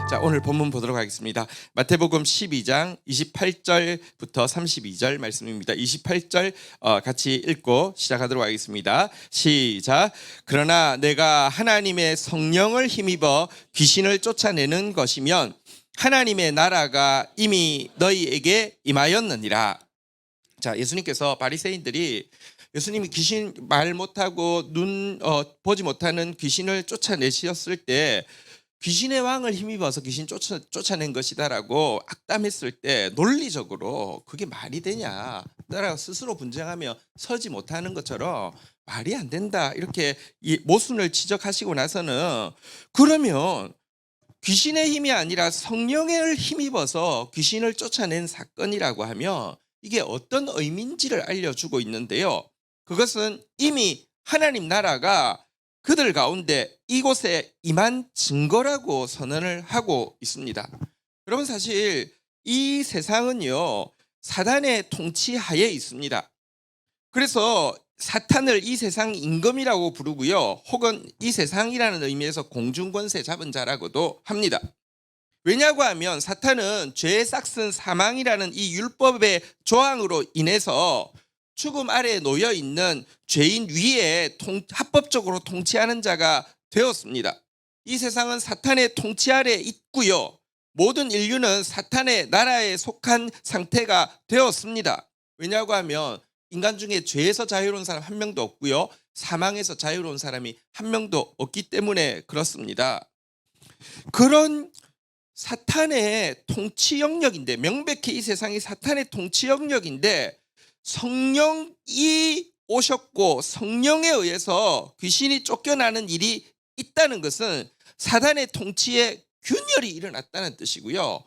자, 오늘 본문 보도록 하겠습니다. 마태복음 12장 28절부터 32절 말씀입니다. 28절 같이 읽고 시작하도록 하겠습니다. 시작. 그러나 내가 하나님의 성령을 힘입어 귀신을 쫓아내는 것이면 하나님의 나라가 이미 너희에게 임하였느니라. 자, 예수님께서 바리새인들이 예수님이 귀신 말 못하고 보지 못하는 귀신을 쫓아내셨을 때 귀신의 왕을 힘입어서 귀신 쫓아낸 것이다라고 악담했을 때 논리적으로 그게 말이 되냐, 따라 스스로 분쟁하며 서지 못하는 것처럼 말이 안 된다 이렇게 모순을 지적하시고 나서는 그러면 귀신의 힘이 아니라 성령을 힘입어서 귀신을 쫓아낸 사건이라고 하면 이게 어떤 의미인지를 알려주고 있는데요. 그것은 이미 하나님 나라가 그들 가운데 이곳에 임한 증거라고 선언을 하고 있습니다. 여러분, 사실 이 세상은요 사단의 통치하에 있습니다. 그래서 사탄을 이 세상 임금이라고 부르고요, 혹은 이 세상이라는 의미에서 공중권세 잡은 자라고도 합니다. 왜냐고 하면 사탄은 죄의 싹슨 사망이라는 이 율법의 조항으로 인해서 죽음 아래에 놓여 있는 죄인 위에 합법적으로 통치하는 자가 되었습니다. 이 세상은 사탄의 통치 아래에 있고요, 모든 인류는 사탄의 나라에 속한 상태가 되었습니다. 왜냐고 하면 인간 중에 죄에서 자유로운 사람 한 명도 없고요, 사망에서 자유로운 사람이 한 명도 없기 때문에 그렇습니다. 그런 사탄의 통치 영역인데, 명백히 이 세상이 사탄의 통치 영역인데 성령이 오셨고 성령에 의해서 귀신이 쫓겨나는 일이 있다는 것은 사단의 통치에 균열이 일어났다는 뜻이고요,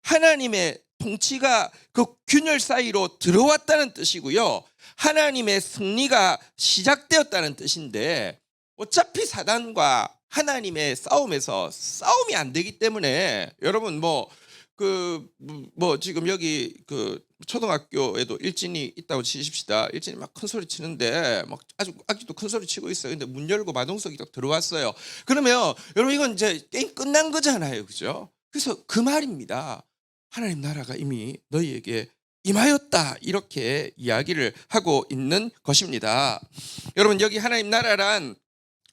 하나님의 통치가 그 균열 사이로 들어왔다는 뜻이고요, 하나님의 승리가 시작되었다는 뜻인데, 어차피 사단과 하나님의 싸움에서 싸움이 안 되기 때문에 여러분 지금 여기 초등학교에도 일진이 있다고 치십시다. 일진이 막 큰 소리 치는데 막 아직도 큰 소리 치고 있어요. 근데 문 열고 마동석이 딱 들어왔어요. 그러면 여러분 이건 이제 게임 끝난 거잖아요, 그죠? 그래서 그 말입니다. 하나님 나라가 이미 너희에게 임하였다, 이렇게 이야기를 하고 있는 것입니다. 여러분, 여기 하나님 나라란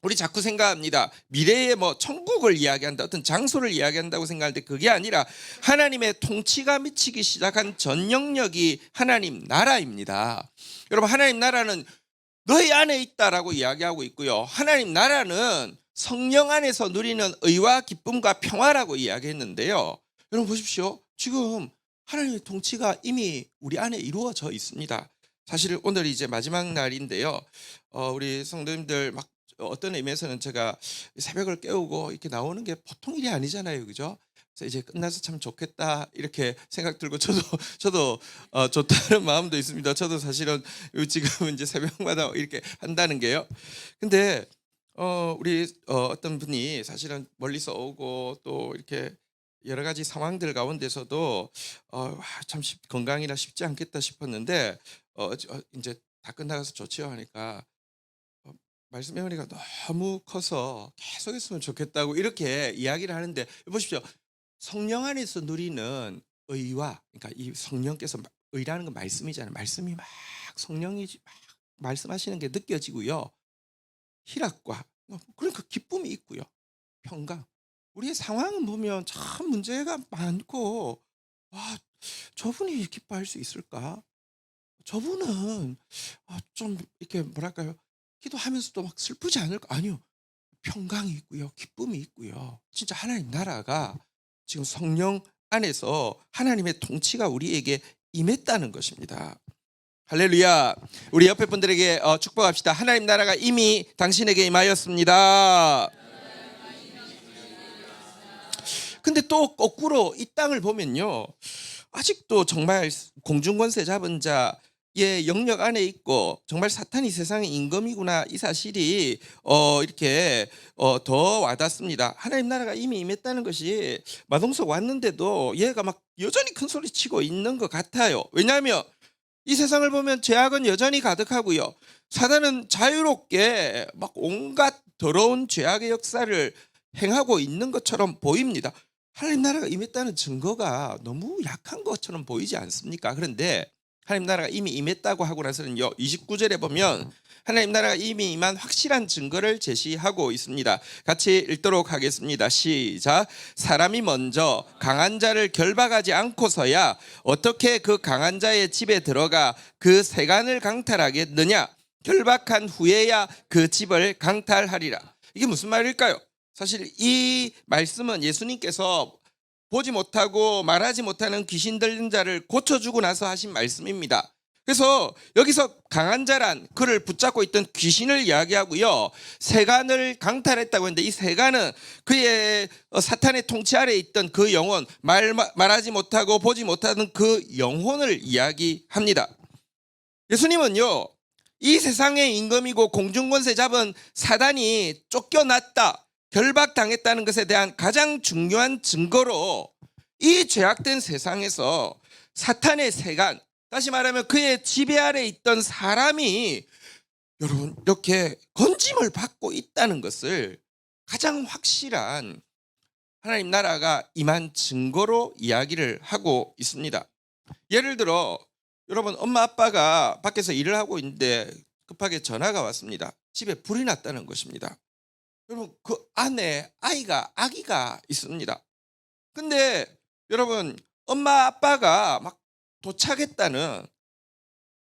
우리 자꾸 생각합니다. 미래의 천국을 이야기한다, 어떤 장소를 이야기한다고 생각하는데 그게 아니라 하나님의 통치가 미치기 시작한 전 영역이 하나님 나라입니다. 여러분, 하나님 나라는 너희 안에 있다라고 이야기하고 있고요, 하나님 나라는 성령 안에서 누리는 의와 기쁨과 평화라고 이야기했는데요. 여러분 보십시오. 지금 하나님의 통치가 이미 우리 안에 이루어져 있습니다. 사실 오늘이 이제 마지막 날인데요. 우리 성도님들 어떤 의미에서는 제가 새벽을 깨우고 이렇게 나오는 게 보통 일이 아니잖아요, 그죠? 그래서 이제 끝나서 참 좋겠다 이렇게 생각 들고 저도 좋다는 마음도 있습니다. 저도 사실은 지금 이제 새벽마다 이렇게 한다는 게요. 근데 우리 어떤 분이 사실은 멀리서 오고 또 이렇게 여러 가지 상황들 가운데서도 참 건강이라 쉽지 않겠다 싶었는데 이제 다 끝나가서 좋지요 하니까 말씀 메모리가 너무 커서 계속 했으면 좋겠다고 이렇게 이야기를 하는데, 보십시오. 성령 안에서 누리는 의와, 그러니까 이 성령께서 의라는 건 말씀이잖아요. 말씀이 막 성령이 막 말씀하시는 게 느껴지고요, 희락과 그러니까 기쁨이 있고요, 평강. 우리의 상황은 보면 참 문제가 많고, 와, 저분이 기뻐할 수 있을까? 저분은 좀 이렇게 뭐랄까요, 기도하면서도 막 슬프지 않을까? 아니요, 평강이 있고요, 기쁨이 있고요. 진짜 하나님 나라가 지금 성령 안에서 하나님의 통치가 우리에게 임했다는 것입니다. 할렐루야. 우리 옆에 분들에게 축복합시다. 하나님 나라가 이미 당신에게 임하였습니다. 근데 또 거꾸로 이 땅을 보면요, 아직도 정말 공중권세 잡은 자의 영역 안에 있고 정말 사탄이 세상의 임금이구나, 이 사실이 이렇게 더 와닿습니다. 하나님 나라가 이미 임했다는 것이 마동석 왔는데도 얘가 막 여전히 큰 소리 치고 있는 것 같아요. 왜냐하면 이 세상을 보면 죄악은 여전히 가득하고요, 사단은 자유롭게 막 온갖 더러운 죄악의 역사를 행하고 있는 것처럼 보입니다. 하나님 나라가 임했다는 증거가 너무 약한 것처럼 보이지 않습니까? 그런데 하나님 나라가 이미 임했다고 하고 나서는요, 29절에 보면 하나님 나라가 이미 임한 확실한 증거를 제시하고 있습니다. 같이 읽도록 하겠습니다. 시작. 사람이 먼저 강한 자를 결박하지 않고서야 어떻게 그 강한 자의 집에 들어가 그 세간을 강탈하겠느냐? 결박한 후에야 그 집을 강탈하리라. 이게 무슨 말일까요? 사실 이 말씀은 예수님께서 보지 못하고 말하지 못하는 귀신 들린 자를 고쳐주고 나서 하신 말씀입니다. 그래서 여기서 강한 자란 그를 붙잡고 있던 귀신을 이야기하고요, 세간을 강탈했다고 했는데 이 세간은 그의 사탄의 통치 아래에 있던 그 영혼, 말하지 못하고 보지 못하는 그 영혼을 이야기합니다. 예수님은요, 이 세상의 임금이고 공중권세 잡은 사단이 쫓겨났다, 결박당했다는 것에 대한 가장 중요한 증거로 이 죄악된 세상에서 사탄의 세간, 다시 말하면 그의 지배 아래 있던 사람이 여러분 이렇게 건짐을 받고 있다는 것을 가장 확실한 하나님 나라가 임한 증거로 이야기를 하고 있습니다. 예를 들어 여러분, 엄마 아빠가 밖에서 일을 하고 있는데 급하게 전화가 왔습니다. 집에 불이 났다는 것입니다. 여러분, 그 안에 아기가 있습니다. 근데 여러분, 엄마 아빠가 막 도착했다는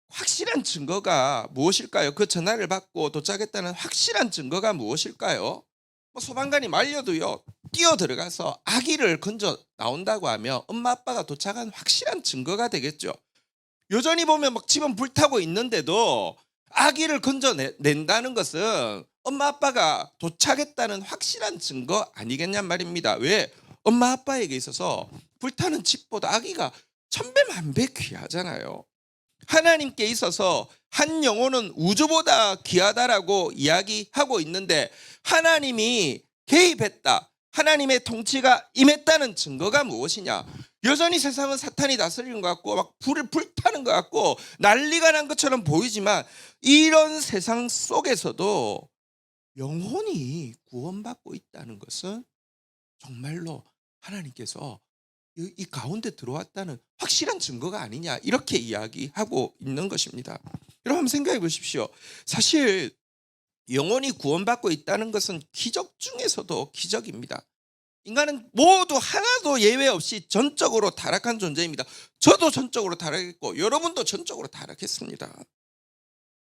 확실한 증거가 무엇일까요? 그 전화를 받고 도착했다는 확실한 증거가 무엇일까요? 소방관이 말려도요, 뛰어 들어가서 아기를 건져 나온다고 하면 엄마 아빠가 도착한 확실한 증거가 되겠죠. 여전히 보면 막 집은 불타고 있는데도 아기를 건져낸다는 것은 엄마 아빠가 도착했다는 확실한 증거 아니겠냔 말입니다. 왜? 엄마 아빠에게 있어서 불타는 집보다 아기가 천배만배 귀하잖아요. 하나님께 있어서 한 영혼은 우주보다 귀하다라고 이야기하고 있는데 하나님이 개입했다, 하나님의 통치가 임했다는 증거가 무엇이냐? 여전히 세상은 사탄이 다스리는 것 같고 막 불을 불타는 것 같고 난리가 난 것처럼 보이지만 이런 세상 속에서도 영혼이 구원받고 있다는 것은 정말로 하나님께서 이 가운데 들어왔다는 확실한 증거가 아니냐, 이렇게 이야기하고 있는 것입니다. 여러분 한번 생각해 보십시오. 사실 영혼이 구원받고 있다는 것은 기적 중에서도 기적입니다. 인간은 모두 하나도 예외 없이 전적으로 타락한 존재입니다. 저도 전적으로 타락했고 여러분도 전적으로 타락했습니다.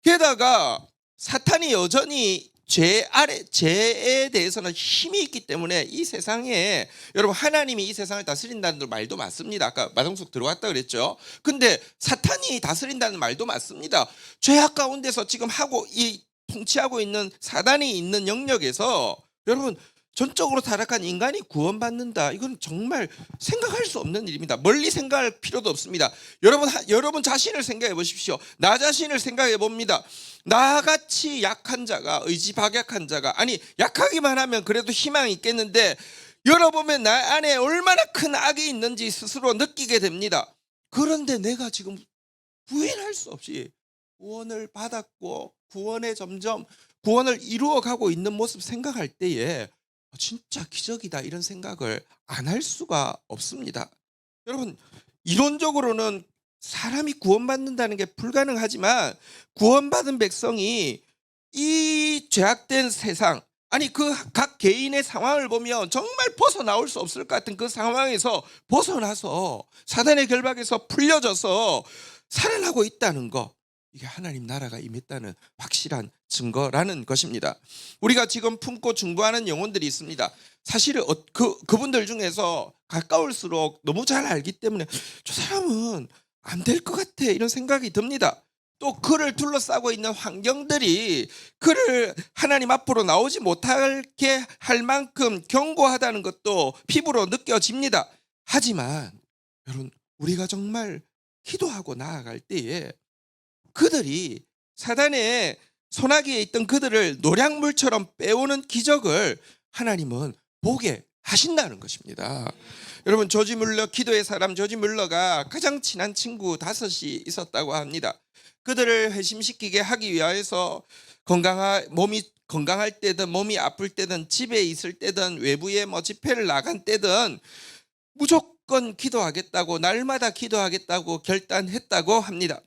게다가 사탄이 여전히 죄에 대해서는 힘이 있기 때문에 이 세상에, 여러분 하나님이 이 세상을 다스린다는 말도 맞습니다. 아까 마동석 들어왔다 그랬죠. 근데 사탄이 다스린다는 말도 맞습니다. 죄악 가운데서 지금 통치하고 있는 사단이 있는 영역에서 여러분 전적으로 타락한 인간이 구원받는다, 이건 정말 생각할 수 없는 일입니다. 멀리 생각할 필요도 없습니다. 여러분 자신을 생각해 보십시오. 나 자신을 생각해 봅니다. 나같이 약한 자가, 의지박약한 자가, 아니 약하기만 하면 그래도 희망이 있겠는데 열어보면 나 안에 얼마나 큰 악이 있는지 스스로 느끼게 됩니다. 그런데 내가 지금 부인할 수 없이 구원을 받았고 점점 구원을 이루어가고 있는 모습 생각할 때에 진짜 기적이다, 이런 생각을 안 할 수가 없습니다. 여러분, 이론적으로는 사람이 구원받는다는 게 불가능하지만 구원받은 백성이 이 죄악된 세상, 아니 그 각 개인의 상황을 보면 정말 벗어나올 수 없을 것 같은 그 상황에서 벗어나서 사단의 결박에서 풀려져서 살아나고 있다는 거, 이게 하나님 나라가 임했다는 확실한 증거라는 것입니다. 우리가 지금 품고 중보하는 영혼들이 있습니다. 사실은 그분들 중에서 가까울수록 너무 잘 알기 때문에 저 사람은 안 될 것 같아, 이런 생각이 듭니다. 또 그를 둘러싸고 있는 환경들이 그를 하나님 앞으로 나오지 못하게 할 만큼 견고하다는 것도 피부로 느껴집니다. 하지만 여러분, 우리가 정말 기도하고 나아갈 때에 그들이 사단의 소나기에 있던 그들을 노략물처럼 빼오는 기적을 하나님은 보게 하신다는 것입니다. 여러분, 기도의 사람 조지 뮬러가 가장 친한 친구 5이 있었다고 합니다. 그들을 회심시키게 하기 위해서 몸이 건강할 때든 몸이 아플 때든 집에 있을 때든 외부에 뭐 집회를 나간 때든 무조건 기도하겠다고 날마다 기도하겠다고 결단했다고 합니다.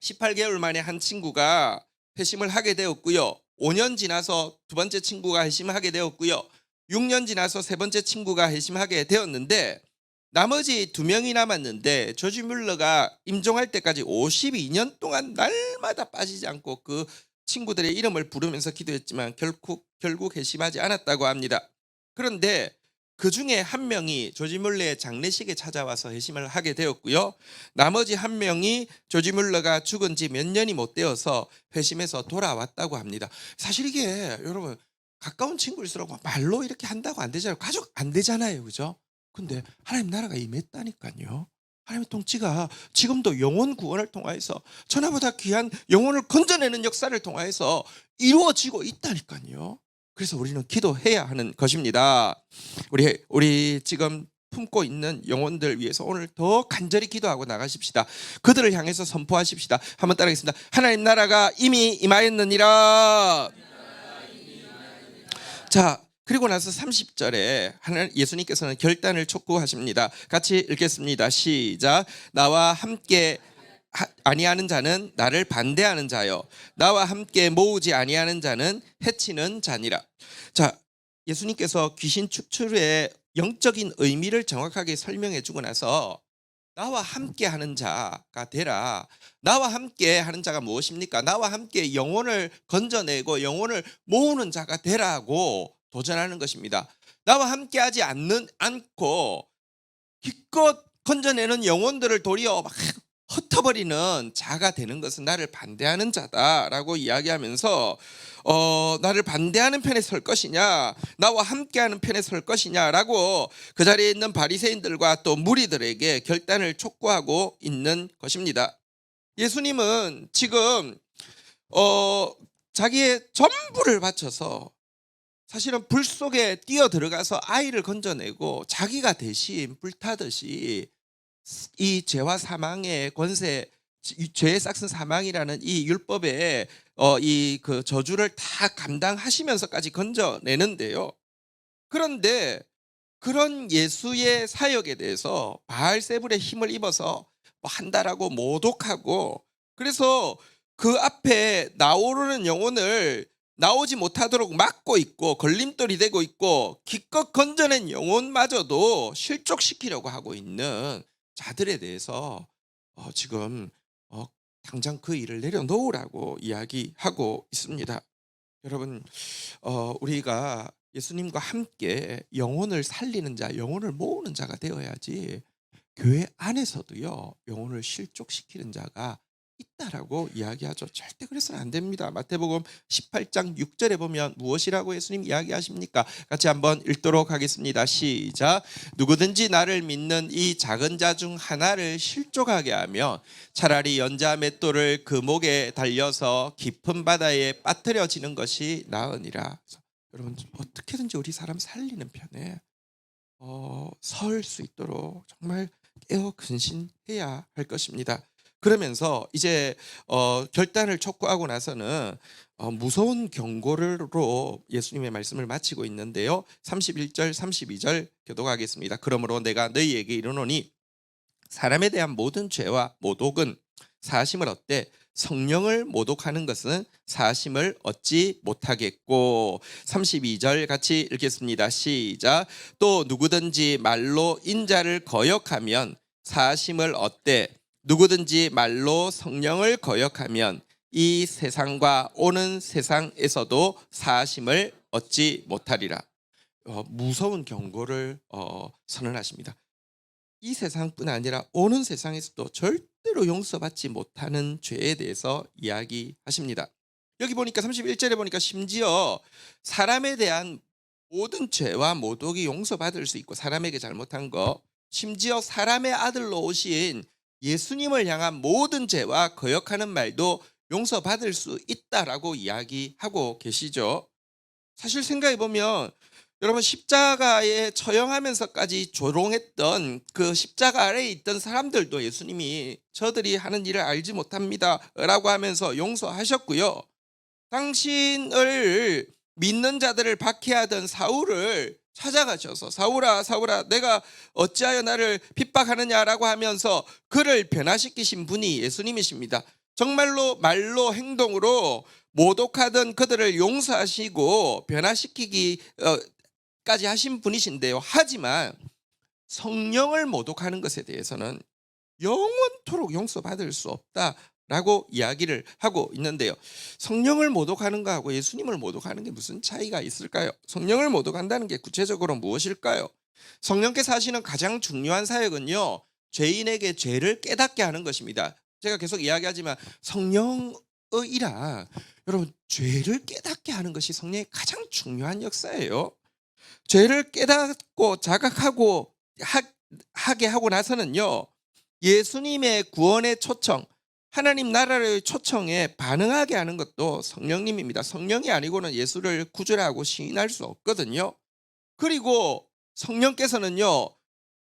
18개월 만에 한 친구가 회심을 하게 되었고요. 5년 지나서 두 번째 친구가 회심하게 되었고요. 6년 지나서 세 번째 친구가 회심하게 되었는데 나머지 두 명이 남았는데 조지 뮬러가 임종할 때까지 52년 동안 날마다 빠지지 않고 그 친구들의 이름을 부르면서 기도했지만 결국 회심하지 않았다고 합니다. 그런데 그 중에 한 명이 조지 뮬러의 장례식에 찾아와서 회심을 하게 되었고요. 나머지 한 명이 조지 뮬러가 죽은 지 몇 년이 못 되어서 회심해서 돌아왔다고 합니다. 사실 이게 여러분 가까운 친구일수록 말로 이렇게 한다고 안 되잖아요. 가족 안 되잖아요. 그죠? 근데 하나님 나라가 임했다니까요. 하나님의 통치가 지금도 영혼 구원을 통하여서 천하보다 귀한 영혼을 건져내는 역사를 통하여서 이루어지고 있다니까요. 그래서 우리는 기도해야 하는 것입니다. 우리 지금 품고 있는 영혼들 위해서 오늘 더 간절히 기도하고 나가십시다. 그들을 향해서 선포하십시다. 한번 따라하겠습니다. 하나님 나라가 이미 임하였느니라. 자, 그리고 나서 30절에 예수님께서는 결단을 촉구하십니다. 같이 읽겠습니다. 시작. 나와 함께 아니하는 자는 나를 반대하는 자요, 나와 함께 모으지 아니하는 자는 해치는 자니라. 자, 예수님께서 귀신 축출의 영적인 의미를 정확하게 설명해 주고 나서 나와 함께 하는 자가 되라. 나와 함께 하는 자가 무엇입니까? 나와 함께 영혼을 건져내고 영혼을 모으는 자가 되라고 도전하는 것입니다. 나와 함께 하지 않고 기껏 건져내는 영혼들을 도리어 막 흩어버리는 자가 되는 것은 나를 반대하는 자다라고 이야기하면서 나를 반대하는 편에 설 것이냐, 나와 함께하는 편에 설 것이냐라고 그 자리에 있는 바리새인들과 또 무리들에게 결단을 촉구하고 있는 것입니다. 예수님은 지금 자기의 전부를 바쳐서 사실은 불 속에 뛰어 들어가서 아이를 건져내고 자기가 대신 불타듯이 이 죄와 사망의 권세, 죄의 싹슨 사망이라는 이 율법의 이 그 저주를 다 감당하시면서까지 건져내는데요. 그런데 그런 예수의 사역에 대해서 바알세불의 힘을 입어서 뭐 한다라고 모독하고, 그래서 그 앞에 나오르는 영혼을 나오지 못하도록 막고 있고 걸림돌이 되고 있고 기껏 건져낸 영혼마저도 실족시키려고 하고 있는 자들에 대해서 지금 당장 그 일을 내려놓으라고 이야기하고 있습니다. 여러분, 우리가 예수님과 함께 영혼을 살리는 자, 영혼을 모으는 자가 되어야지 교회 안에서도요 영혼을 실족시키는 자가 있다라고 이야기하죠. 절대 그래서는 안 됩니다. 마태복음 18장 6절에 보면 무엇이라고 예수님 이야기하십니까? 같이 한번 읽도록 하겠습니다. 시작. 누구든지 나를 믿는 이 작은 자 중 하나를 실족하게 하면 차라리 연자 맷돌을 그 목에 달려서 깊은 바다에 빠뜨려지는 것이 나으니라. 여러분, 어떻게든지 우리 사람 살리는 편에 설 수 있도록 정말 깨어 근신해야 할 것입니다. 그러면서 이제 결단을 촉구하고 나서는 무서운 경고로 예수님의 말씀을 마치고 있는데요. 31절 32절 교독하겠습니다. 그러므로 내가 너희에게 이르노니 사람에 대한 모든 죄와 모독은 사심을 얻되 성령을 모독하는 것은 사심을 얻지 못하겠고. 32절 같이 읽겠습니다. 시작. 또 누구든지 말로 인자를 거역하면 사심을 얻되 누구든지 말로 성령을 거역하면 이 세상과 오는 세상에서도 사심을 얻지 못하리라. 무서운 경고를 선언하십니다. 이 세상뿐 아니라 오는 세상에서도 절대로 용서받지 못하는 죄에 대해서 이야기하십니다. 여기 보니까 31절에 보니까 심지어 사람에 대한 모든 죄와 모독이 용서받을 수 있고 사람에게 잘못한 거, 심지어 사람의 아들로 오신 예수님을 향한 모든 죄와 거역하는 말도 용서받을 수 있다라고 이야기하고 계시죠. 사실 생각해 보면 여러분, 십자가에 처형하면서까지 조롱했던 그 십자가 아래에 있던 사람들도 예수님이 저들이 하는 일을 알지 못합니다 라고 하면서 용서하셨고요. 당신을 믿는 자들을 박해하던 사울을 찾아가셔서 사울아 사울아 내가 어찌하여 나를 핍박하느냐라고 하면서 그를 변화시키신 분이 예수님이십니다. 정말로 말로 행동으로 모독하던 그들을 용서하시고 변화시키기까지 하신 분이신데요. 하지만 성령을 모독하는 것에 대해서는 영원토록 용서받을 수 없다라고 이야기를 하고 있는데요. 성령을 모독하는 거하고 예수님을 모독하는 게 무슨 차이가 있을까요? 성령을 모독한다는 게 구체적으로 무엇일까요? 성령께서 하시는 가장 중요한 사역은요, 죄인에게 죄를 깨닫게 하는 것입니다. 제가 계속 이야기하지만 성령의라 여러분 죄를 깨닫게 하는 것이 성령의 가장 중요한 역사예요. 죄를 깨닫고 자각하고 하게 하고 나서는요, 예수님의 구원의 초청, 하나님 나라의 초청에 반응하게 하는 것도 성령님입니다. 성령이 아니고는 예수를 구주라고 시인할 수 없거든요. 그리고 성령께서는요,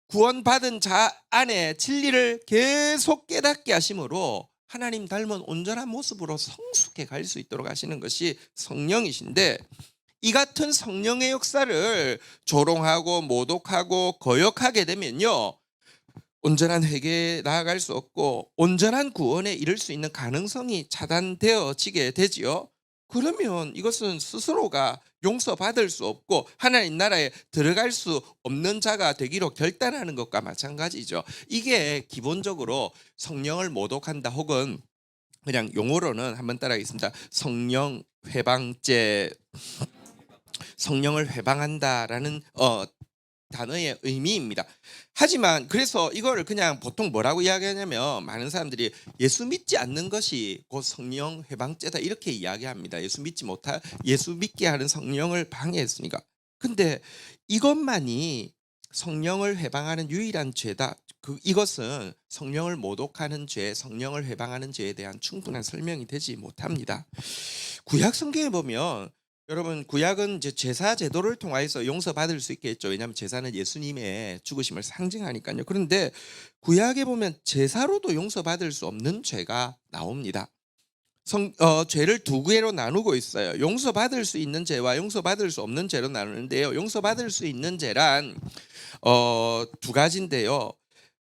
구원받은 자 안에 진리를 계속 깨닫게 하심으로 하나님 닮은 온전한 모습으로 성숙해 갈 수 있도록 하시는 것이 성령이신데, 이 같은 성령의 역사를 조롱하고 모독하고 거역하게 되면요, 온전한 회개에 나아갈 수 없고 온전한 구원에 이를 수 있는 가능성이 차단되어지게 되지요. 그러면 이것은 스스로가 용서받을 수 없고 하나님 나라에 들어갈 수 없는 자가 되기로 결단하는 것과 마찬가지죠. 이게 기본적으로 성령을 모독한다, 혹은 그냥 용어로는 한번 따라하겠습니다. 성령 회방죄, 성령을 회방한다라는 단어의 의미입니다. 하지만 그래서 이거를 그냥 보통 뭐라고 이야기하냐면, 많은 사람들이 예수 믿지 않는 것이 곧 성령 회방죄다 이렇게 이야기합니다. 예수 믿게 하는 성령을 방해했으니까. 근데 이것만이 성령을 회방하는 유일한 죄다, 이것은 성령을 모독하는 죄, 성령을 회방하는 죄에 대한 충분한 설명이 되지 못합니다. 구약 성경에 보면, 여러분, 구약은 이제 제사 제도를 통해서 용서받을 수 있겠죠. 왜냐하면 제사는 예수님의 죽으심을 상징하니까요. 그런데 구약에 보면 제사로도 용서받을 수 없는 죄가 나옵니다. 죄를 두 개로 나누고 있어요. 용서받을 수 있는 죄와 용서받을 수 없는 죄로 나누는데요. 용서받을 수 있는 죄란 두 가지인데요.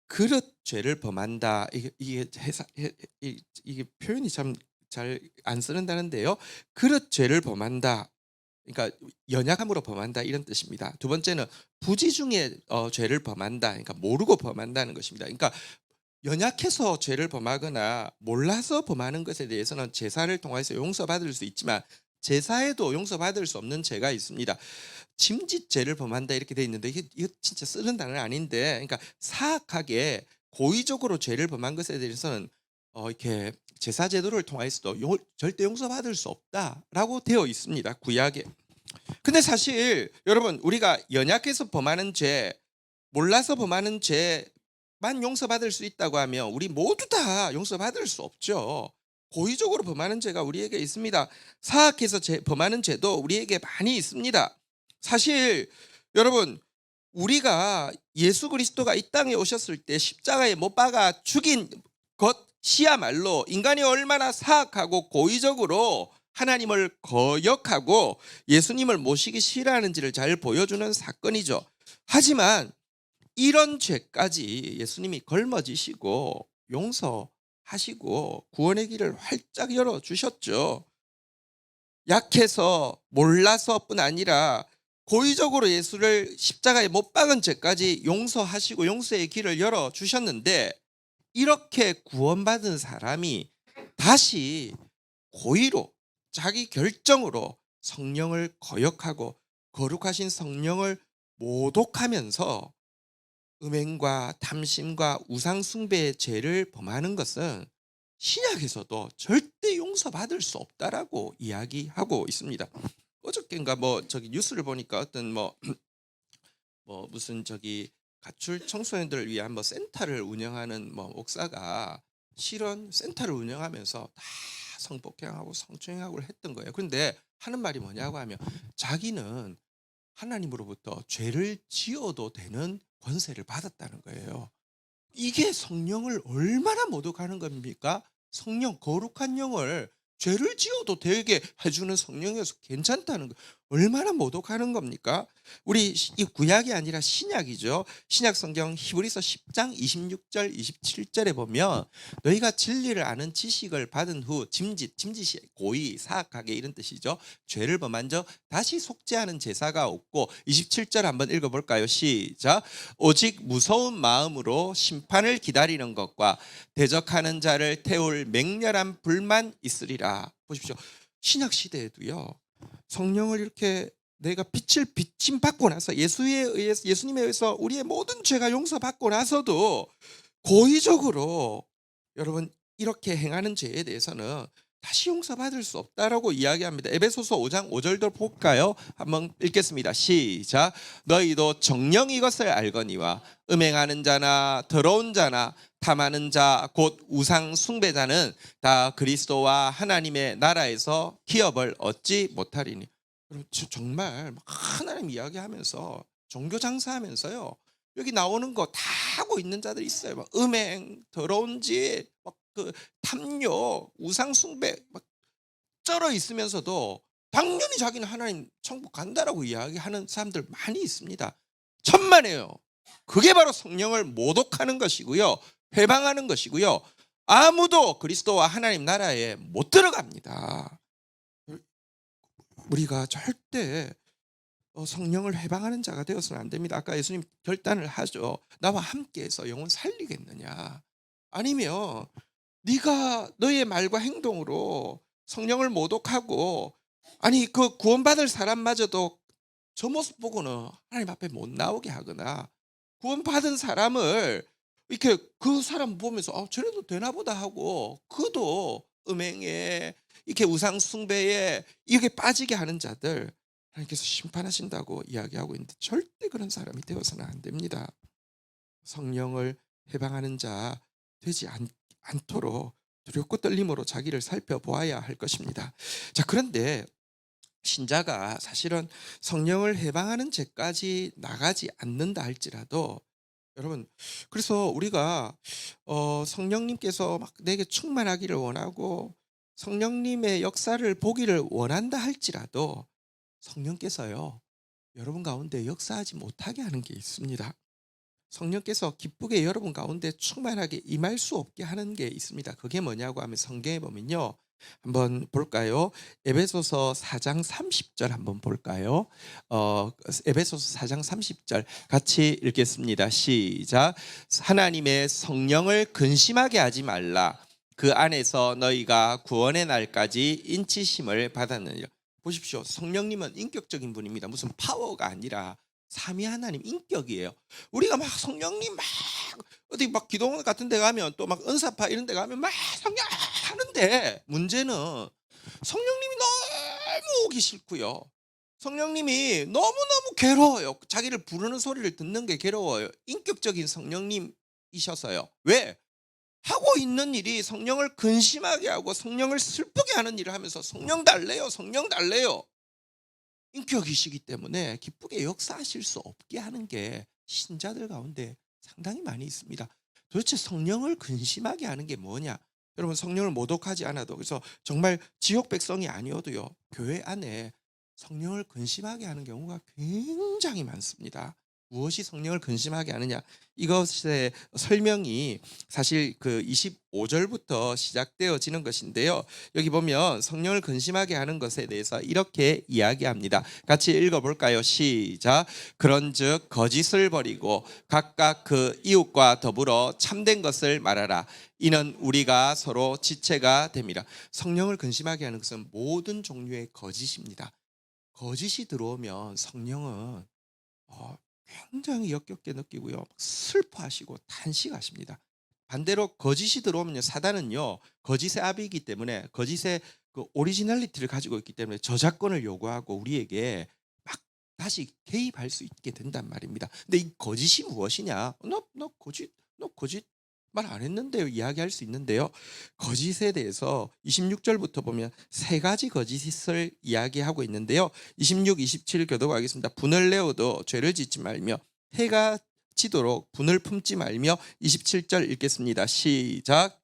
그릇 죄를 범한다. 이게 표현이 참 잘 안 쓰는다는데요. 그릇 죄를 범한다, 그러니까 연약함으로 범한다, 이런 뜻입니다. 두 번째는 부지 중에 죄를 범한다, 그러니까 모르고 범한다는 것입니다. 그러니까 연약해서 죄를 범하거나 몰라서 범하는 것에 대해서는 제사를 통해서 용서받을 수 있지만 제사에도 용서받을 수 없는 죄가 있습니다. 짐짓죄를 범한다 이렇게 돼 있는데, 이거 진짜 쓰는 단어는 아닌데, 그러니까 사악하게 고의적으로 죄를 범한 것에 대해서는 이렇게 제사 제도를 통해서도 절대 용서받을 수 없다라고 되어 있습니다, 구약에. 근데 사실 여러분, 우리가 연약해서 범하는 죄, 몰라서 범하는 죄만 용서받을 수 있다고 하면 우리 모두 다 용서받을 수 없죠. 고의적으로 범하는 죄가 우리에게 있습니다. 사악해서 범하는 죄도 우리에게 많이 있습니다. 사실 여러분, 우리가 예수 그리스도가 이 땅에 오셨을 때 십자가에 못 박아 죽인 것이야말로 인간이 얼마나 사악하고 고의적으로 하나님을 거역하고 예수님을 모시기 싫어하는지를 잘 보여주는 사건이죠. 하지만 이런 죄까지 예수님이 걸머지시고 용서하시고 구원의 길을 활짝 열어주셨죠. 약해서 몰라서뿐 아니라 고의적으로 예수를 십자가에 못 박은 죄까지 용서하시고 용서의 길을 열어주셨는데, 이렇게 구원받은 사람이 다시 고의로 자기 결정으로 성령을 거역하고 거룩하신 성령을 모독하면서 음행과 탐심과 우상 숭배의 죄를 범하는 것은 신약에서도 절대 용서받을 수 없다라고 이야기하고 있습니다. 어저께인가 저기 뉴스를 보니까 어떤 무슨 저기 가출 청소년들을 위한 센터를 운영하는 목사가 실은 센터를 운영하면서 다 성폭행하고 성추행하고 했던 거예요. 그런데 하는 말이 뭐냐고 하면, 자기는 하나님으로부터 죄를 지어도 되는 권세를 받았다는 거예요. 이게 성령을 얼마나 모독하는 겁니까? 성령, 거룩한 영을 죄를 지어도 되게 해주는 성령이어서 괜찮다는 거. 얼마나 모독하는 겁니까? 우리 이 구약이 아니라 신약이죠. 신약 성경 히브리서 10장 26절 27절에 보면 너희가 진리를 아는 지식을 받은 후 짐짓이 고의 사악하게 이런 뜻이죠. 죄를 범한 적 다시 속죄하는 제사가 없고 27절 한번 읽어볼까요? 시작. 오직 무서운 마음으로 심판을 기다리는 것과 대적하는 자를 태울 맹렬한 불만 있으리라. 보십시오. 신약 시대에도요. 성령을 이렇게 내가 빛을 비침 받고 나서 예수님에 의해서 우리의 모든 죄가 용서받고 나서도 고의적으로 여러분 이렇게 행하는 죄에 대해서는 다시 용서받을 수 없다라고 이야기합니다. 에베소서 5장 5절도 볼까요? 한번 읽겠습니다. 시작. 너희도 정녕 이것을 알거니와 음행하는 자나 더러운 자나 탐하는 자 곧 우상 숭배자는 다 그리스도와 하나님의 나라에서 기업을 얻지 못하리니. 정말 하나님 이야기하면서 종교 장사하면서요. 여기 나오는 거 다 하고 있는 자들이 있어요. 막 음행, 더러운 짓, 막 그 탐욕, 우상 숭배 막 쩔어 있으면서도 당연히 자기는 하나님 천국 간다라고 이야기하는 사람들 많이 있습니다. 천만에요. 그게 바로 성령을 모독하는 것이고요. 회방하는 것이고요. 아무도 그리스도와 하나님 나라에 못 들어갑니다. 우리가 절대 성령을 해방하는 자가 되어서는 안 됩니다. 아까 예수님 결단을 하죠. 나와 함께해서 영혼 살리겠느냐. 아니면 네가 너의 말과 행동으로 성령을 모독하고 아니 그 구원받을 사람마저도 저 모습 보고는 하나님 앞에 못 나오게 하거나 구원받은 사람을 이렇게 그 사람 보면서 저래도 되나 보다 하고 그도 음행에 이렇게 우상 숭배에 이렇게 빠지게 하는 자들 하나님께서 심판하신다고 이야기하고 있는데 절대 그런 사람이 되어서는 안 됩니다. 성령을 해방하는 자 되지 않도록 두렵고 떨림으로 자기를 살펴보아야 할 것입니다. 자, 그런데 신자가 사실은 성령을 해방하는 죄까지 나가지 않는다 할지라도 여러분 그래서 우리가 성령님께서 막 내게 충만하기를 원하고 성령님의 역사를 보기를 원한다 할지라도 성령께서요 여러분 가운데 역사하지 못하게 하는 게 있습니다. 성령께서 기쁘게 여러분 가운데 충만하게 임할 수 없게 하는 게 있습니다. 그게 뭐냐고 하면 성경에 보면요. 한번 볼까요? 에베소서 4장 30절 한번 볼까요? 에베소서 4장 30절 같이 읽겠습니다. 시작. 하나님의 성령을 근심하게 하지 말라. 그 안에서 너희가 구원의 날까지 인치심을 받았느니라. 보십시오. 성령님은 인격적인 분입니다. 무슨 파워가 아니라 삼위 하나님 인격이에요. 우리가 막 성령님 막 어디 막 기도원 같은 데 가면 또 막 은사파 이런 데 가면 막 성령 하는데 문제는 성령님이 너무 오기 싫고요. 성령님이 너무너무 괴로워요. 자기를 부르는 소리를 듣는 게 괴로워요. 인격적인 성령님이셔서요. 왜? 하고 있는 일이 성령을 근심하게 하고 성령을 슬프게 하는 일을 하면서 성령 달래요. 성령 달래요. 인격이시기 때문에 기쁘게 역사하실 수 없게 하는 게 신자들 가운데 상당히 많이 있습니다. 도대체 성령을 근심하게 하는 게 뭐냐? 여러분 성령을 모독하지 않아도 그래서 정말 지옥 백성이 아니어도요. 교회 안에 성령을 근심하게 하는 경우가 굉장히 많습니다. 무엇이 성령을 근심하게 하느냐? 이것의 설명이 사실 그 25절부터 시작되어지는 것인데요. 여기 보면 성령을 근심하게 하는 것에 대해서 이렇게 이야기합니다. 같이 읽어볼까요? 시작. 그런즉 거짓을 버리고 각각 그 이웃과 더불어 참된 것을 말하라. 이는 우리가 서로 지체가 됨이라. 성령을 근심하게 하는 것은 모든 종류의 거짓입니다. 거짓이 들어오면 성령은 굉장히 역겹게 느끼고요. 슬퍼하시고 탄식하십니다. 반대로 거짓이 들어오면 사단은요. 거짓의 아비이기 때문에 거짓의 그 오리지널리티를 가지고 있기 때문에 저작권을 요구하고 우리에게 막 다시 개입할 수 있게 된단 말입니다. 근데 이 거짓이 무엇이냐? 너 거짓 말 안 했는데요. 이야기할 수 있는데요. 거짓에 대해서 26절부터 보면 세 가지 거짓을 이야기하고 있는데요. 26, 27 교독하겠습니다. 분을 내어도 죄를 짓지 말며 해가 지도록 분을 품지 말며 27절 읽겠습니다. 시작.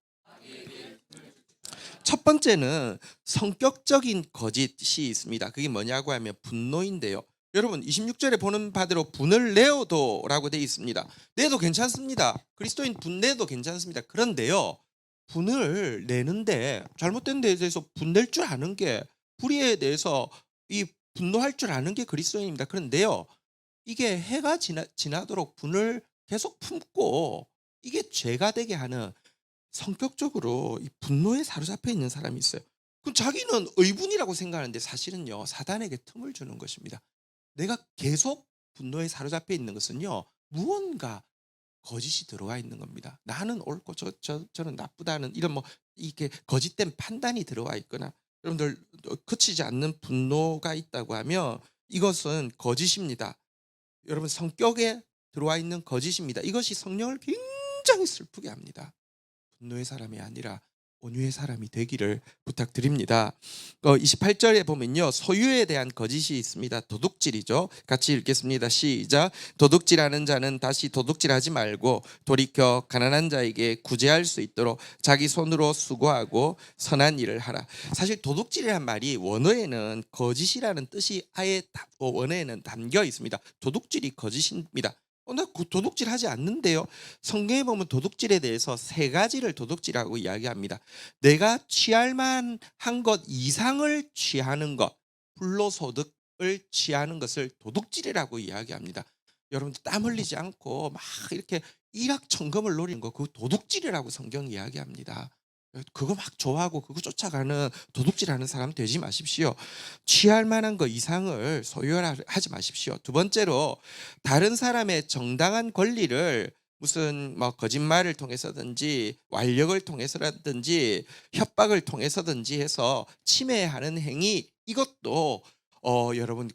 첫 번째는 성격적인 거짓이 있습니다. 그게 뭐냐고 하면 분노인데요. 여러분 26절에 보는 바대로 분을 내어도라고 되어 있습니다. 내도 괜찮습니다. 그리스도인 분내도 괜찮습니다. 그런데요. 분을 내는데 잘못된 데에 대해서 분낼 줄 아는 게 불의에 대해서 이 분노할 줄 아는 게 그리스도인입니다. 그런데요. 이게 해가 지나도록 분을 계속 품고 이게 죄가 되게 하는 성격적으로 이 분노에 사로잡혀 있는 사람이 있어요. 그럼 자기는 의분이라고 생각하는데 사실은요. 사단에게 틈을 주는 것입니다. 내가 계속 분노에 사로잡혀 있는 것은요. 무언가 거짓이 들어와 있는 겁니다. 나는 옳고 저는 나쁘다는 이런 뭐 이렇게 거짓된 판단이 들어와 있거나 여러분들 그치지 않는 분노가 있다고 하면 이것은 거짓입니다. 여러분 성격에 들어와 있는 거짓입니다. 이것이 성령을 굉장히 슬프게 합니다. 분노의 사람이 아니라 온유의 사람이 되기를 부탁드립니다. 28절에 보면요. 소유에 대한 거짓이 있습니다. 도둑질이죠. 같이 읽겠습니다. 시작. 도둑질하는 자는 다시 도둑질하지 말고 돌이켜 가난한 자에게 구제할 수 있도록 자기 손으로 수고하고 선한 일을 하라. 사실 도둑질이란 말이 원어에는 거짓이라는 뜻이 아예 원어에는 담겨 있습니다. 도둑질이 거짓입니다. 나 도둑질 하지 않는데요. 성경에 보면 도둑질에 대해서 세 가지를 도둑질하고 이야기합니다. 내가 취할 만한 것 이상을 취하는 것, 불로소득을 취하는 것을 도둑질이라고 이야기합니다. 여러분들 땀 흘리지 않고 막 이렇게 일확천금을 노리는 거, 그거 도둑질이라고 성경이 이야기합니다. 그거 막 좋아하고 그거 쫓아가는 도둑질하는 사람 되지 마십시오. 취할 만한 거 이상을 소유하지 마십시오. 두 번째로 다른 사람의 정당한 권리를 무슨 뭐 거짓말을 통해서든지 완력을 통해서라든지 협박을 통해서든지 해서 침해하는 행위, 이것도 여러분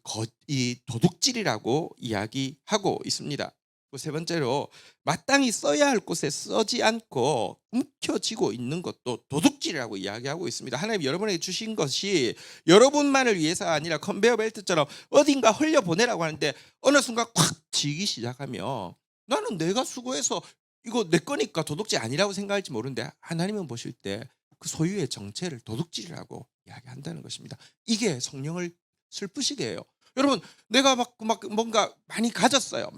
이 도둑질이라고 이야기하고 있습니다. 세 번째로 마땅히 써야 할 곳에 쓰지 않고 움켜쥐고 있는 것도 도둑질이라고 이야기하고 있습니다. 하나님 여러분에게 주신 것이 여러분만을 위해서가 아니라 컨베이어 벨트처럼 어딘가 흘려보내라고 하는데 어느 순간 콱 쥐기 시작하면 나는 내가 수고해서 이거 내 거니까 도둑질 아니라고 생각할지 모르는데 하나님은 보실 때 그 소유의 정체를 도둑질이라고 이야기한다는 것입니다. 이게 성령을 슬프시게 해요. 여러분 내가 막 뭔가 많이 가졌어요.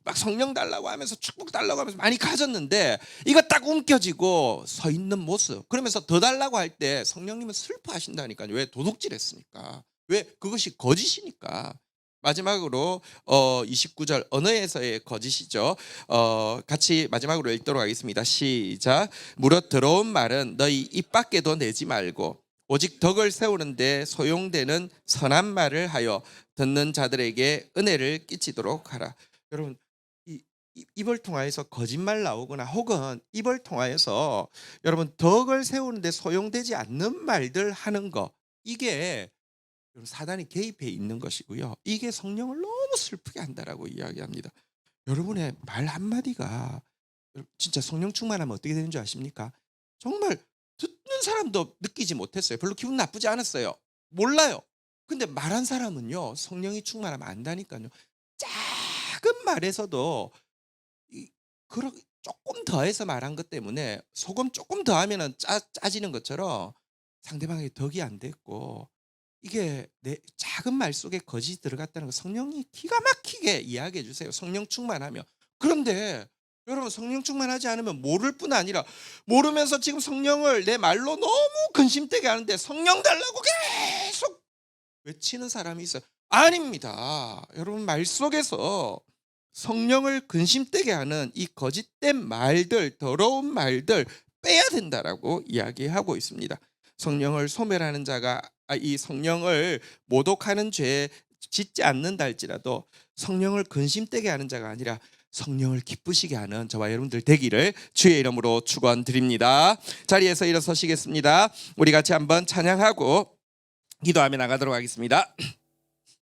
막 성령 달라고 하면서 축복 달라고 하면서 많이 가졌는데 이거 딱 움켜쥐고 서 있는 모습, 그러면서 더 달라고 할 때 성령님은 슬퍼하신다니까요. 왜? 도둑질했으니까. 왜? 그것이 거짓이니까. 마지막으로 29절 언어에서의 거짓이죠. 같이 마지막으로 읽도록 하겠습니다. 시작. 무릇 더러운 말은 너희 입 밖에도 내지 말고 오직 덕을 세우는데 소용되는 선한 말을 하여 듣는 자들에게 은혜를 끼치도록 하라. 여러분 입을 통하여서 거짓말 나오거나 혹은 입을 통하여서 여러분 덕을 세우는데 소용되지 않는 말들 하는 거, 이게 사단이 개입해 있는 것이고요. 이게 성령을 너무 슬프게 한다라고 이야기합니다. 여러분의 말 한마디가 진짜 성령 충만하면 어떻게 되는 줄 아십니까? 정말 듣는 사람도 느끼지 못했어요. 별로 기분 나쁘지 않았어요. 몰라요. 근데 말한 사람은요. 성령이 충만하면 안다니까요. 작은 말에서도 조금 더해서 말한 것 때문에 소금 조금 더하면 짜지는 것처럼 상대방에게 덕이 안 됐고, 이게 내 작은 말 속에 거짓이 들어갔다는 거 성령이 기가 막히게 이야기해 주세요. 성령 충만하면. 그런데 여러분 성령 충만하지 않으면 모를 뿐 아니라 모르면서 지금 성령을 내 말로 너무 근심되게 하는데 성령 달라고 계속 외치는 사람이 있어요. 아닙니다. 여러분 말 속에서 성령을 근심되게 하는 이 거짓된 말들, 더러운 말들 빼야 된다라고 이야기하고 있습니다. 성령을 소멸하는 자가 이 성령을 모독하는 죄 짓지 않는다 할지라도 성령을 근심되게 하는 자가 아니라 성령을 기쁘시게 하는 저와 여러분들 되기를 주의 이름으로 축원드립니다. 자리에서 일어서시겠습니다. 우리 같이 한번 찬양하고 기도하며 나가도록 하겠습니다.